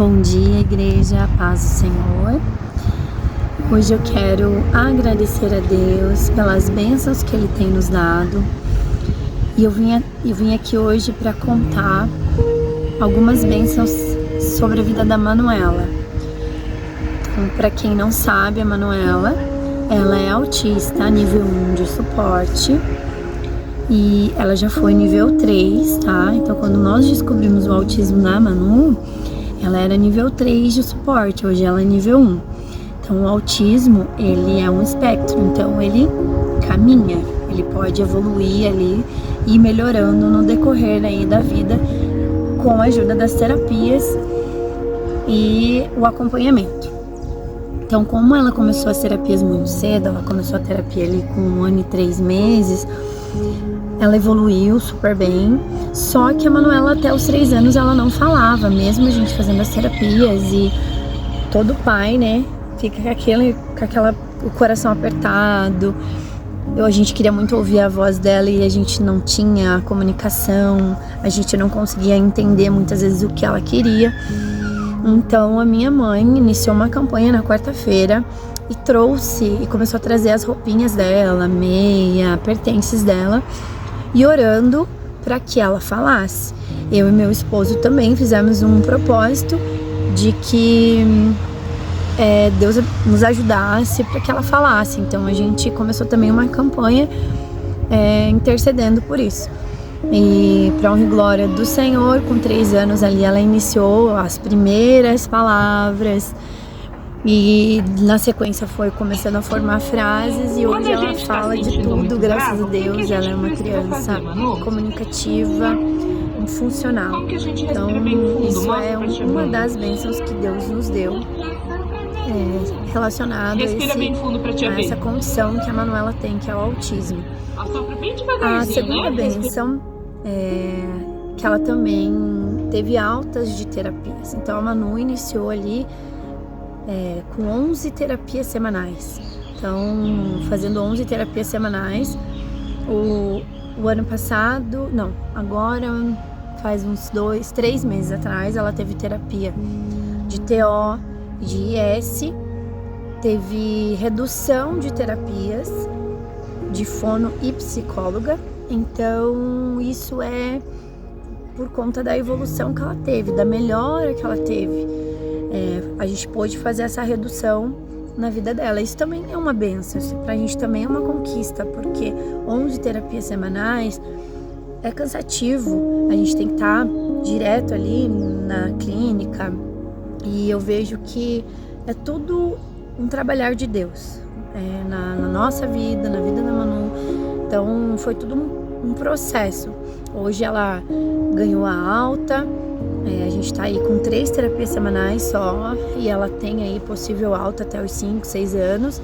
Bom dia, igreja, paz do Senhor. Hoje eu quero agradecer a Deus pelas bênçãos que Ele tem nos dado. E eu vim aqui hoje para contar algumas bênçãos sobre a vida da Manuela. Então, para quem não sabe, a Manuela, ela é autista, nível 1 de suporte. E ela já foi nível 3, tá? Então, quando nós descobrimos o autismo da Manu, ela era nível 3 de suporte, hoje ela é nível 1. Então, o autismo, ele é um espectro, então ele caminha, ele pode evoluir ali e ir melhorando no decorrer aí da vida com a ajuda das terapias e o acompanhamento. Então, como ela começou as terapias muito cedo, ela começou a terapia ali com 1 ano e 3 meses, ela evoluiu super bem, só que a Manuela até os 3 anos ela não falava, mesmo a gente fazendo as terapias, e todo pai, né, fica com o coração apertado. A gente queria muito ouvir a voz dela e a gente não tinha a comunicação, a gente não conseguia entender muitas vezes o que ela queria. Então a minha mãe iniciou uma campanha na quarta-feira e começou a trazer as roupinhas dela, meia, pertences dela, e orando para que ela falasse. Eu e meu esposo também fizemos um propósito de que Deus nos ajudasse para que ela falasse. Então a gente começou também uma campanha intercedendo por isso. E para honra e glória do Senhor, com 3 anos ali ela iniciou as primeiras palavras. E na sequência foi começando a formar frases e hoje ela fala de tudo, graças a Deus. Ela é uma criança comunicativa, funcional. Então isso é uma das bênçãos que Deus nos deu, relacionado a essa condição que a Manuela tem, que é o autismo. A segunda bênção é que ela também teve altas de terapias. Então a Manu iniciou ali com 11 terapias semanais. Então, fazendo 11 terapias semanais. O ano passado, não, agora faz uns 3 meses atrás, ela teve terapia de TO, de IS, teve redução de terapias de fono e psicóloga. Então, isso é por conta da evolução que ela teve, da melhora que ela teve. A gente pôde fazer essa redução na vida dela. Isso também é uma bênção, isso pra gente também é uma conquista, porque 11 terapias semanais é cansativo, a gente tem que estar direto ali na clínica, e eu vejo que é tudo um trabalhar de Deus, na nossa vida, na vida da Manu. Então foi tudo um processo. Hoje ela ganhou a alta. A gente tá aí com 3 terapias semanais só, e ela tem aí possível alta até os 5, 6 anos,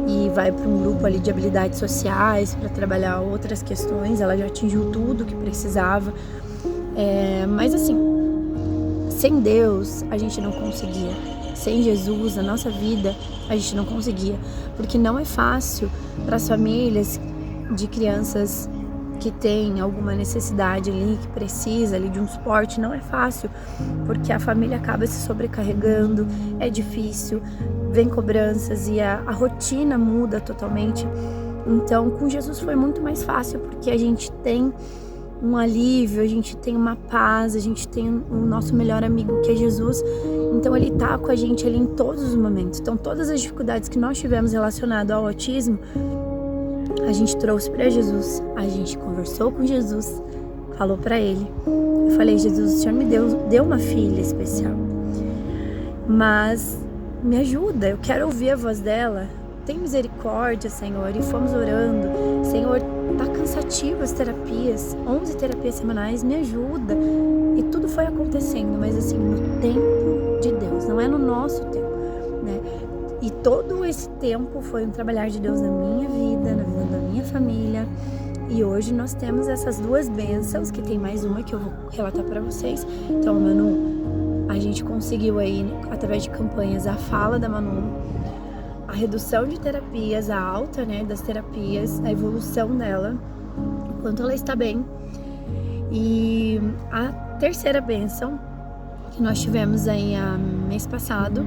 e vai para um grupo ali de habilidades sociais para trabalhar outras questões. Ela já atingiu tudo que precisava, mas assim, sem Deus a gente não conseguia, sem Jesus na nossa vida a gente não conseguia, porque não é fácil para as famílias de crianças que tem alguma necessidade ali, que precisa ali de um suporte. Não é fácil, porque a família acaba se sobrecarregando, é difícil, vem cobranças e a rotina muda totalmente. Então, com Jesus foi muito mais fácil, porque a gente tem um alívio, a gente tem uma paz, a gente tem o nosso melhor amigo, que é Jesus. Então, ele tá com a gente ali em todos os momentos. Então, todas as dificuldades que nós tivemos relacionado ao autismo, a gente trouxe para Jesus, a gente conversou com Jesus, falou para Ele. Eu falei: Jesus, o Senhor me deu uma filha especial, mas me ajuda, eu quero ouvir a voz dela, tem misericórdia, Senhor. E fomos orando: Senhor, tá cansativo as terapias, 11 terapias semanais, me ajuda. E tudo foi acontecendo, mas assim, no tempo de Deus, não é no nosso tempo, né? E todo esse tempo foi um trabalhar de Deus na minha vida, na vida da minha família. E hoje nós temos essas 2 bênçãos, que tem mais uma que eu vou relatar para vocês. Então, Manu, a gente conseguiu aí, através de campanhas, a fala da Manu, a redução de terapias, a alta, né, das terapias, a evolução dela, o quanto ela está bem. E a terceira bênção que nós tivemos aí mês passado.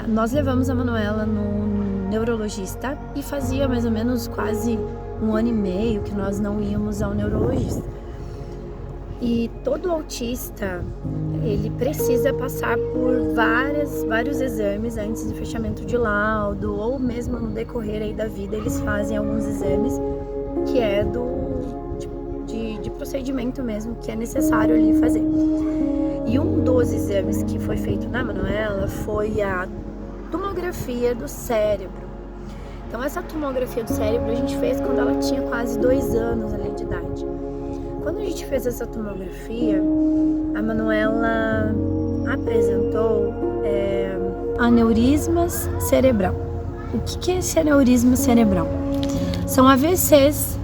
Nós levamos a Manuela no neurologista e fazia mais ou menos quase 1 ano e meio que nós não íamos ao neurologista. E todo autista, ele precisa passar por vários exames antes do fechamento de laudo, ou mesmo no decorrer aí da vida eles fazem alguns exames que é de procedimento mesmo, que é necessário ali fazer. E um dos exames que foi feito na Manuela foi a tomografia do cérebro. Então essa tomografia do cérebro a gente fez quando ela tinha quase 2 anos ali de idade. Quando a gente fez essa tomografia, a Manuela apresentou aneurismas cerebral. O que é esse aneurisma cerebral? São AVCs.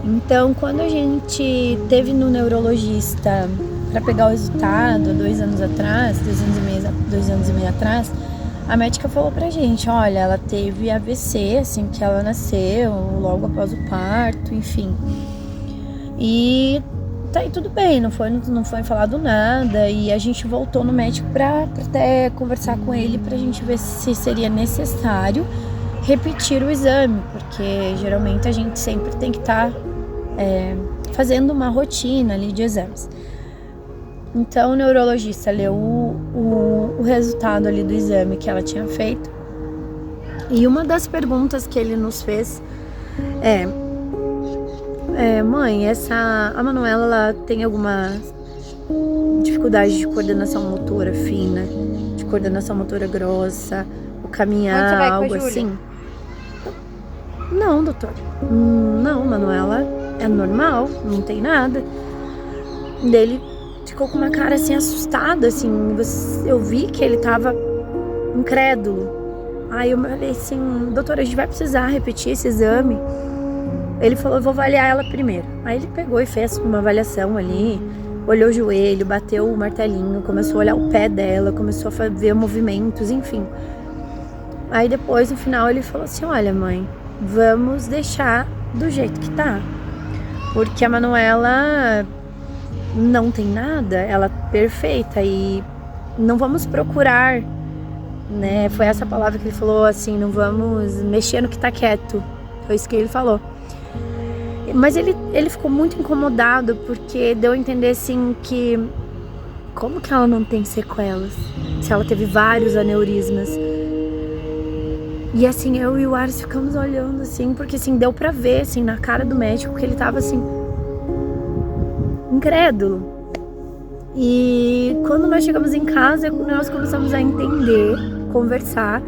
Então, quando a gente teve no neurologista para pegar o resultado, 2 anos atrás, 2 anos e meio atrás, a médica falou pra gente, olha, ela teve AVC assim que ela nasceu, logo após o parto, enfim. E tá aí tudo bem, não foi falado nada, e a gente voltou no médico pra até conversar com ele pra gente ver se seria necessário repetir o exame, porque geralmente a gente sempre tem que estar fazendo uma rotina ali de exames. Então o neurologista leu o resultado ali do exame que ela tinha feito, e uma das perguntas que ele nos fez mãe, a Manuela ela tem alguma dificuldade de coordenação motora fina, de coordenação motora grossa, o caminhar, algo assim? Não, doutor. Não, Manuela é normal, não tem nada. Ele ficou com uma cara assim assustada, assim, eu vi que ele tava incrédulo. Aí eu falei assim, doutora, a gente vai precisar repetir esse exame. Ele falou, eu vou avaliar ela primeiro. Aí ele pegou e fez uma avaliação ali, olhou o joelho, bateu o martelinho, começou a olhar o pé dela, começou a ver movimentos, enfim. Aí depois, no final, ele falou assim, olha mãe, vamos deixar do jeito que tá. Porque a Manuela não tem nada, ela é perfeita e não vamos procurar, né? Foi essa palavra que ele falou, assim, não vamos mexer no que tá quieto. Foi isso que ele falou. Mas ele ficou muito incomodado porque deu a entender assim que como que ela não tem sequelas se ela teve vários aneurismas. E assim, eu e o Ares ficamos olhando assim, porque assim, deu pra ver assim, na cara do médico que ele tava assim, incrédulo. E quando nós chegamos em casa, nós começamos a entender, conversar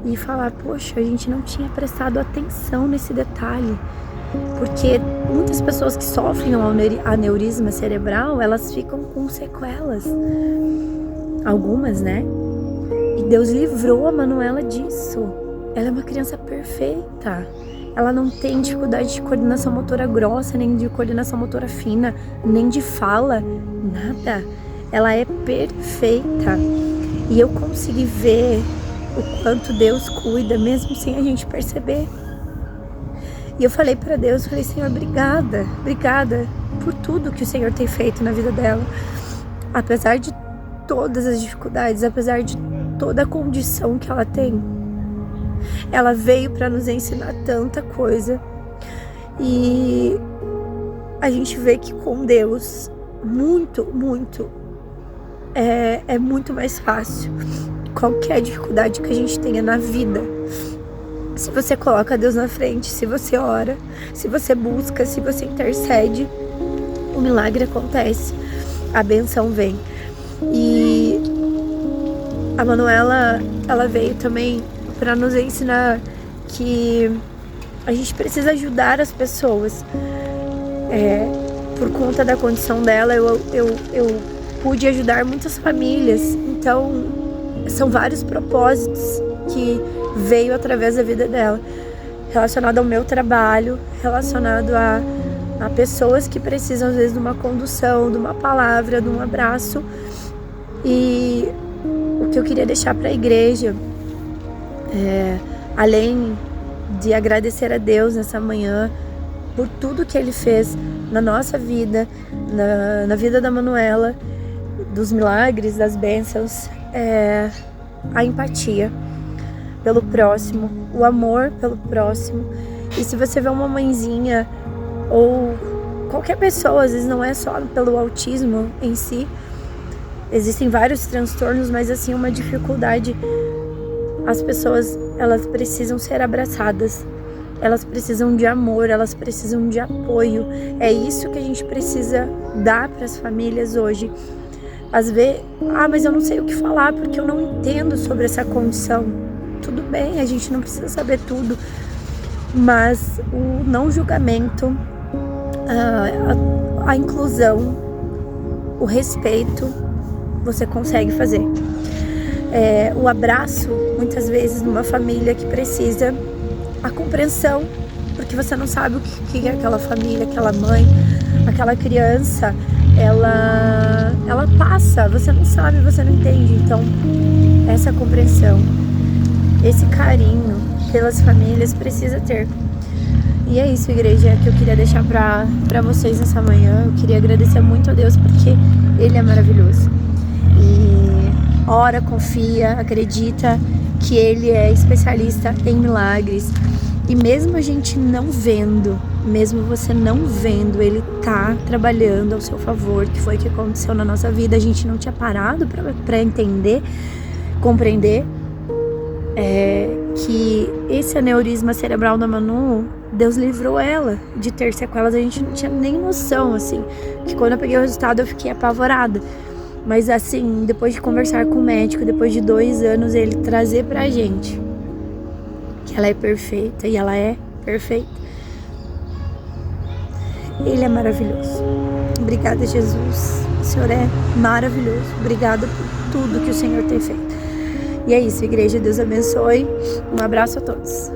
e falar, poxa, a gente não tinha prestado atenção nesse detalhe. Porque muitas pessoas que sofrem um aneurisma cerebral, elas ficam com sequelas. Algumas, né? E Deus livrou a Manuela disso. Ela é uma criança perfeita. Ela não tem dificuldade de coordenação motora grossa, nem de coordenação motora fina, nem de fala, nada. Ela é perfeita. E eu consegui ver o quanto Deus cuida, mesmo sem a gente perceber. E eu falei para Deus, falei, Senhor, obrigada por tudo que o Senhor tem feito na vida dela. Apesar de todas as dificuldades, apesar de toda a condição que ela tem, ela veio para nos ensinar tanta coisa. E a gente vê que com Deus, é muito mais fácil qualquer dificuldade que a gente tenha na vida. Se você coloca Deus na frente, se você ora, se você busca, se você intercede, o milagre acontece, a bênção vem. E a Manuela, ela veio também para nos ensinar que a gente precisa ajudar as pessoas. Por conta da condição dela, eu pude ajudar muitas famílias. Então, são vários propósitos que veio através da vida dela, relacionado ao meu trabalho, relacionado a pessoas que precisam às vezes de uma condução, de uma palavra, de um abraço. E o que eu queria deixar para a igreja, além de agradecer a Deus nessa manhã por tudo que Ele fez na nossa vida, na vida da Manuela, dos milagres, das bênçãos, é a empatia pelo próximo, o amor pelo próximo. E se você vê uma mãezinha ou qualquer pessoa, às vezes não é só pelo autismo em si, existem vários transtornos, mas assim, uma dificuldade, as pessoas, elas precisam ser abraçadas, elas precisam de amor, elas precisam de apoio. É isso que a gente precisa dar para as famílias hoje. Às vezes, mas eu não sei o que falar porque eu não entendo sobre essa condição. Tudo bem, a gente não precisa saber tudo, mas o não julgamento, a inclusão, o respeito, você consegue fazer. O abraço, muitas vezes, numa família que precisa, a compreensão, porque você não sabe o que é aquela família, aquela mãe, aquela criança, ela passa, você não sabe, você não entende. Então, essa compreensão, esse carinho pelas famílias precisa ter. E é isso, igreja, que eu queria deixar pra vocês nessa manhã. Eu queria agradecer muito a Deus porque Ele é maravilhoso. E ora, confia, acredita que Ele é especialista em milagres. E mesmo a gente não vendo, mesmo você não vendo, Ele tá trabalhando ao seu favor, que foi o que aconteceu na nossa vida. A gente não tinha parado pra entender, compreender que esse aneurisma cerebral da Manu, Deus livrou ela de ter sequelas. A gente não tinha nem noção, assim, que quando eu peguei o resultado eu fiquei apavorada. Mas assim, depois de conversar com o médico, depois de 2 anos, ele trazer pra gente que ela é perfeita, e ela é perfeita. Ele é maravilhoso. Obrigada, Jesus. O Senhor é maravilhoso. Obrigada por tudo que o Senhor tem feito. E é isso, igreja. Deus abençoe. Um abraço a todos.